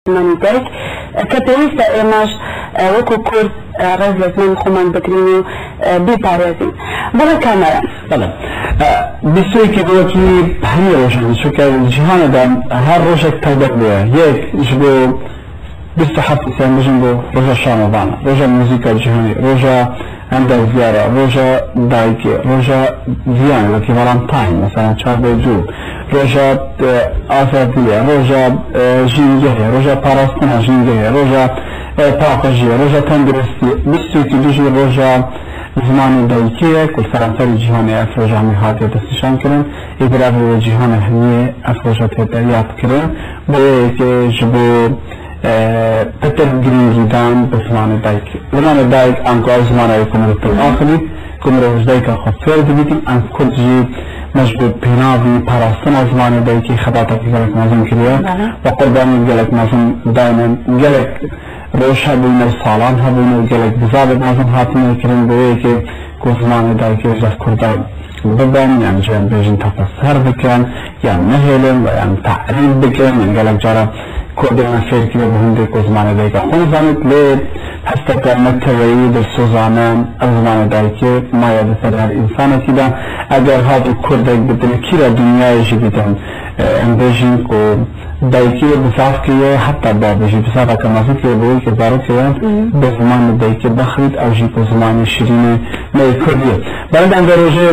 زمانی دایک کە پێویستە ئێمەش وەکو کورد ڕێز لە زمانی خۆمان بگرین و بیپارێزین. بەڵێ کامەران بیستویەکی ڕۆکی هەمی ڕۆژان چونکە جیهانەدا هەر ڕۆژێک تایبەت بووە یەک ji بۆ 27 دیسەمبر بژین بۆ ڕۆژە شانۆڤانە ڕۆژە موزیکا جیهانی ڕۆژە هەندێک زیارە ڕۆژە دایکێ ڕۆژە ڤیان وەکی ڤەڵانتاین مەسەڵەن 4 جوون ڕۆژە ئازادیە ڕۆژە ژینگەیە ڕۆژە پاراستنە ژینگەیە ڕۆژە پاقەژیە ڕۆژە تەندروستی بیستویەکی دوژی ڕۆژە زمانی دایکەیە کورسەرانسەری جیهانی ئەف ڕۆژانی هاتێ دەستنیشان کردن ئیدراوە جیهانە هەمیە ئەف ڕۆژە تێدا یادکردن بۆ یەکێ بۆ پتر گرنگیدان بە زمانی دایک زمانی دایک ئەنکۆ ئەو زمانەوەی کۆمەڵەتی ئاخری کۆمەڵە دایکە خۆ فێر دەبیتن ئەم کوردجی مەجبور پێناوی پاراستنە زمانی دایکی خەباتێکی گەلێک مەزن کردووە بە قوربانی گەلێک مەزن دایمەن گەلێک ڕۆژ هەبوونە و ساڵان هەبوونە و گەلێک بزابێت مەزن هاتنەکردن بۆ یەکێ کۆ زمانی دایکی زەف کوردان ببان یان جیان بێژن تەفەسەر بکەن یان نەهێڵن و یان تعریف بکەن یان گەلێک جارە کۆدێنە فێرکرێ بە هەندێک کۆ زمانی دایکە خۆ نزانێت لێ هەستەکە مەتەوەیی دەرسۆزانە ئەو زمانی دایکێ مایە بەسەر هەر ئینسانێکیدا ئەگەر هاتو کوردێک بدن کیرە دنیایەشی بدەن ئەم بێژین کۆ دایکی بسافکەیە حتا بابێژی بسافەکە مەزنکێ بۆی کە زارۆکەیە بە زمانی دایکێ بەخریت ئەوژی کۆ زمانی شیرینێ نەی کوردیە بەڵام ئەم ڕۆژێ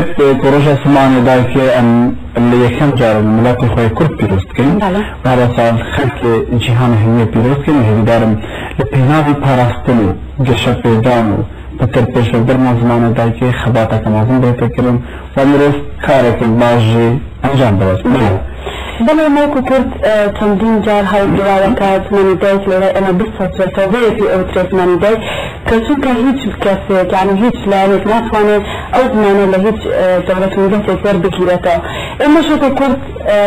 ڕۆژە زمانی دایکێ ئەم لە یەکەم جارە مڵاتی خۆی کورد پیرۆستکەین بارەسان خەڵکی جیهانی هەمیە پیرۆستکەین هێویدارم لە پێناوی پاراستن و گەشە پێدان و پتر پێشەدەرمان زمانی دایکێ خەباتەکە مەزن بێتەکردن و مرۆڤ کارێکی باشی ئەنجام بدات. بەڵێ مەوکو کورد چەندین جار هەڵگیراوەکە زمانی دایک لێرە ئێمە بسەوەیەکی ئەوترێ زمانی دایک کە چونکە هیچ کەسێک یعنی هیچ لایەنێک ناتوانێت ئەو زمانە لە هیچ دەوڵەت وڵاتێک وەربگیرێتەوە. ئێمەش وەکو کورد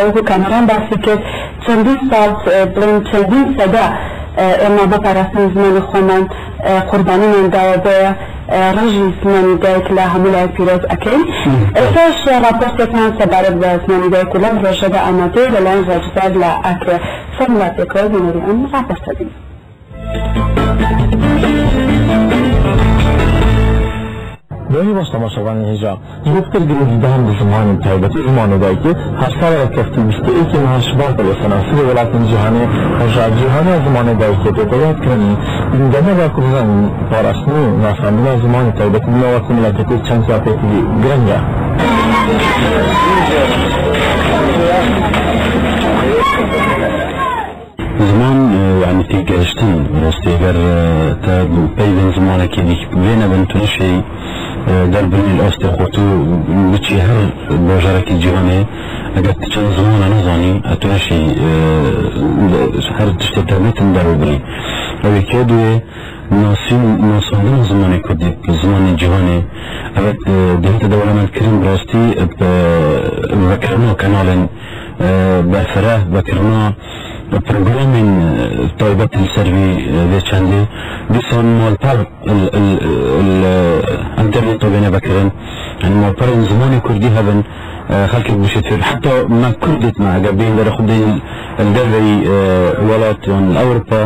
وەکو کامەران باسی کرد چەندین ساڵ بڵێن چەندین سەدا ئێمە بۆ پاراستنی زمانی خۆمان قوربانیمان داوە بۆیە ڕژی زمانی دایک لە هەموو لای پیرۆز ئەکەین. ئێستاش راپۆرتێکمان سەبارەت بە زمانی دایک و لەم ڕۆژەدا ئامادەیە لەلایەن ڕاجدار لە ئاکرێ فەرموڵاتێکەوە بینەری ئەم راپۆرتە بین. دوای باشتەماشەوانی هێژا زۆرتر گرنگیدان بە زمانی تایبەتی زمانی دایکی هەر ساڵێ کەفتی 21 مارچ بە سەناسەری وڵاتانی جیهانی ڕۆژە جیهانی زمانی دایکی دەیادکردنی گوندەمە بە کوردستان پاراستنی و ناساندنی زمانی تایبەتی ناوە کومەڵەتێکی چەند زیاتێکی گرنگە. زمان يعني في جاشتن راستی اگر تا پیوند زمانه که وینه بنتون شی در بنی الاستی خودتو بچی هر باجرکی جهانه اگر چند زمان نزانی اتون شی هر تشتی تبلیتن در بنی اوی که دوی ناساندن زمانه کردی زمان جهانه اگر دهت دولمت کریم راستی بکرنا کانالن بفراه بکرنا برنامج طيبات السيرفي ذي شاندي بيصير مالبار الانترنت وبين بكرين يعني مالبار زماني كردي هبن خلك بشتير حتى ما كردت مع جابين ده خدين الدربي ولات وان اوروبا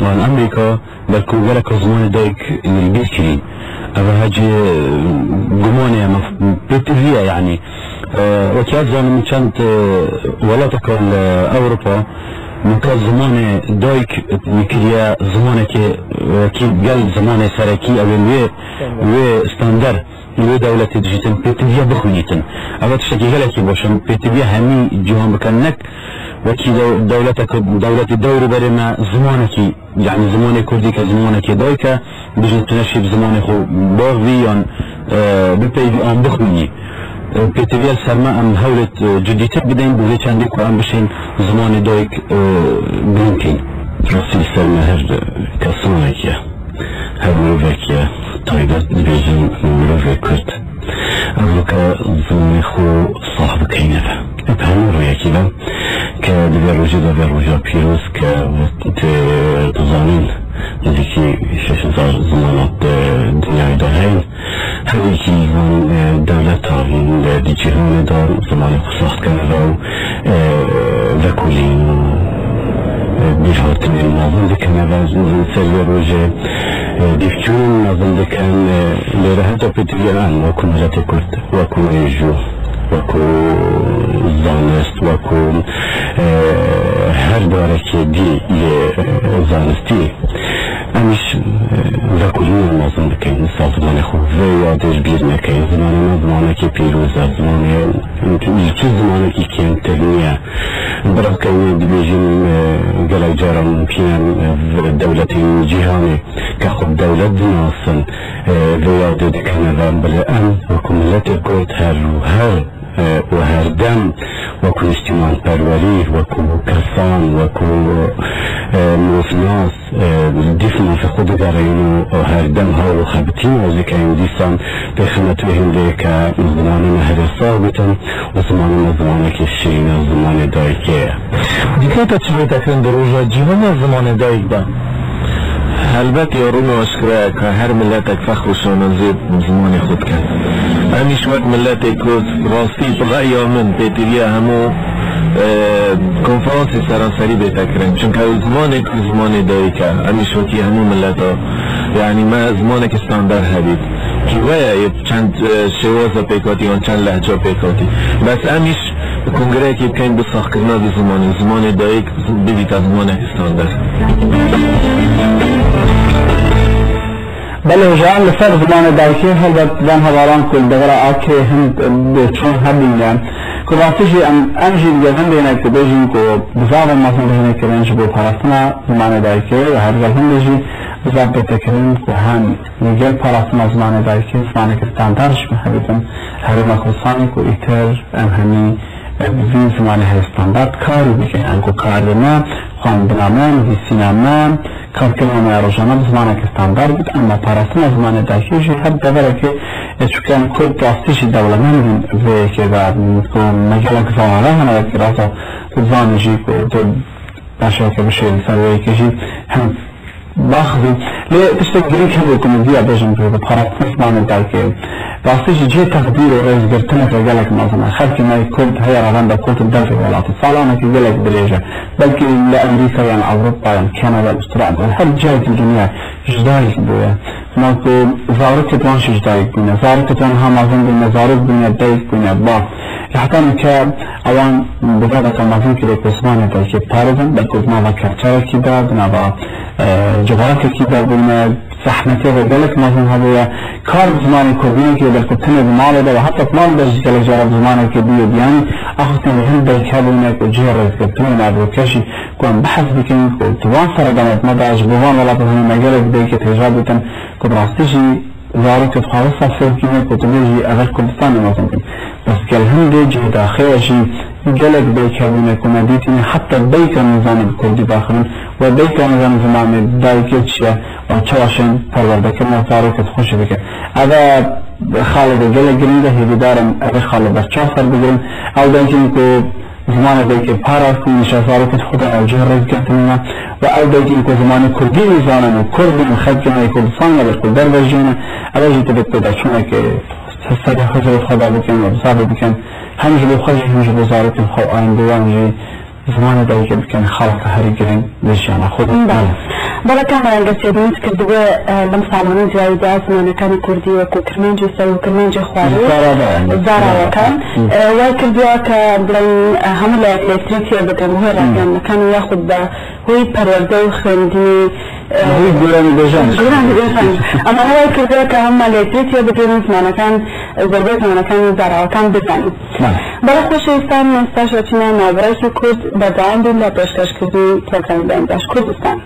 وان امريكا بلكو جالك زماني دايك البيكري هذا هاجي جمانية بتريا يعني وكيف زمان من كانت ولاتك اوروبا من كان زمان دايك نكريا زمانه كي قال زمان سركي او و ستاندر و دولة ديجيتال بيتبيا بخونيتن اما تشتكي غلكي باشم بيتبيا همي جهان بكنك وكي دولة الدور برما زمانك يعني زمان كردي كزمانك دايكا بجن تنشي بزمان خو باغويان ببيبي ان بخوني پێتەویل سەرما ئەم هەولێت جدیتر بدەین بۆ چەندی قورئان بشین زمانی دایک بڵێنکەین. ڕاستی سەرما هەر کەسانێکە هەر مرۆڤێکە تایبەت دەبێژین مرۆڤێک کورد ئەوەکە زمانی خۆ ساح بکەینەوە بە هەموو ڕوویەکیدا کە دەبێت ڕۆژێدا بێ ڕۆژە پیرۆز کە دەزانین نزیکی 6,000 زمانات دنیایدا هەین هەرێکی دەولەتە لە جیهانێدا زمانی خۆ ساختکردنەوە و لەکولین بیرهاتن نازم دکن و سری روژه دیفچون نازم دکن لیره حتی پیتریان وکو ملت کرد وکو ایجو وکو زانست وکو هر داره که دی زانستی امیش وکولی نازم دکن سازمان خوب و یادش بیر نکن زمانه که پیروز زمانه چه زمانه که کمترینیه برای که دیجیم گلای جارم پیان دولت جهانی که خود دولت ناسن و یاد دکنه بله ام وکملت کرد و هر دم وکو اجتماع پروری وکو کسان وکو موسناس دیفنا في خود دارين و هر دم ها و خبتين وزيك ايو ديسان بخمت بهم ليك زمان مهر ثابتا و زمان كالشين و زمان دايكي ديكاتا چلو تكرن دروجة جهان زمان دايك دا البته یارو مشکره که هر ملت فخر و شانازی زمان خود کرد همیش وقت ملت که راستی بغایی من پیتریه همو کنفرانسی سرانسری بیتکرن چون که زمان دایی که همیش وقتی همو ملت ها یعنی ما زمان که استاندار هدید که ویا چند شوازه پیکاتی یا چند لحجه پیکاتی بس همیش کنگره که بکنید بساخ کرنا دی زمان دایی بیدید از زمان استاندار بله جان لسر زمان دایکی هل بدن هواران کل دغرا آکه هند چون هبینن که راستشی امجی دیگه هم بینه که بیجین که بزاق ماسن بینه کرنش بو پرستنا زمان دایکی و هر گل هم بیجی بزاق بیتا کرن که هم میگل پرستنا زمان دایکی زمانی که استاندارش محبیدن هر مخصوصانی که ایتر امهمی بزین زمانی هر استاندارد کاری بگه انکو کار ما خواندنامان و سینامان کار کردن روزانه زمانی که استاندارد بود اما پرستن زمان دایکیش هر دفعه که چون کل راستیش دولتمند و که بعد کو مجال که زمانه هنر که راست زمانیشی که باشه که بشه سوایی کشی هم باخذ لی تشتغلی که بکنی دیا بچم که پرستن زمان دایکی راستیش جه تقدیر و رزگرتن که گلک نازنه خرکی مای کل هیا روان دا کل دل که ولات سالانه که گلک بلیجه بلکه لامریکا یا اوروپا یا کانادا استرالیا هر جای دنیا جدایی بوده ما که زارت توانش جدایی کنه زارت توان هم ازن دنیا زارت دنیا دایک کنه با حتی که اوان بذات کمازن که کسمان دایک پارزن بلکه ما کارچار کی داد نه با جغرافی کی داد بونه زحمتی و گلک مازن هدیه کار زمانی کردینی که در کتن زمانه ده و حتی مال درش گلک جرب زمانه که بیانی اخوتن هند دایک هبونه که جه رز کتن نبود کشی کن بحث بکنید که توان سر دمت ما داشت بوان ولا بزنی مگلک دایک تجربه بتن که راستیشی زارت خالص صرف کنه که تبیجی اول کردستان مازن کن بس که هند جه داخلشی گلک دایک هبونه که ندیتینی حتی بیت نظام کردی داخلن و بیت نظام زمان دایک چیه و چواشن پرورده کردن زارت خوش بکن اگر خالد گلک گرینده هیچ دارم اگر خالد بچه سر بگیرن او دایکی که زمان دایکی پاراس کنی شازارت خود اوجه رز کردن و او دایکی که زمان کردی میزانن و کردی مخد کنه کردستان یا بکل در بجینه اوجه تبت پیدا چونه که سر خزر خدا بکن و بزار بکن همجه بخواهی همجه بزارت خود آینده وانجه زمان دایکی بکن خالق هری گرین بجیانه خود بەڵە کامەران گەچێت کردووە لەم ساڵانە جیاویدا زمانەکانی کوردی وەکو کرمانجی سەر و کرمانجی خوارد زاراوەکان وای کردووە کە بڵێن هەموو لە لێکترێتیە بگەن هۆی ڕاگەنەکانی یاخود بە هۆی پەروەردە و خوێندنی گۆرانی بێژان ئەمە وای کردووە کە هەموو لێکترێتیە بگەن زمانەکان زەربەی زمانەکانی زاراوەکان بزانین بەڵە خۆشەویستان ئێستاش ئەچینە ناوبڕێکی کورد بەردەوام بین لە پێشکەشکردنی پرۆگرامی بەیانباش کوردستان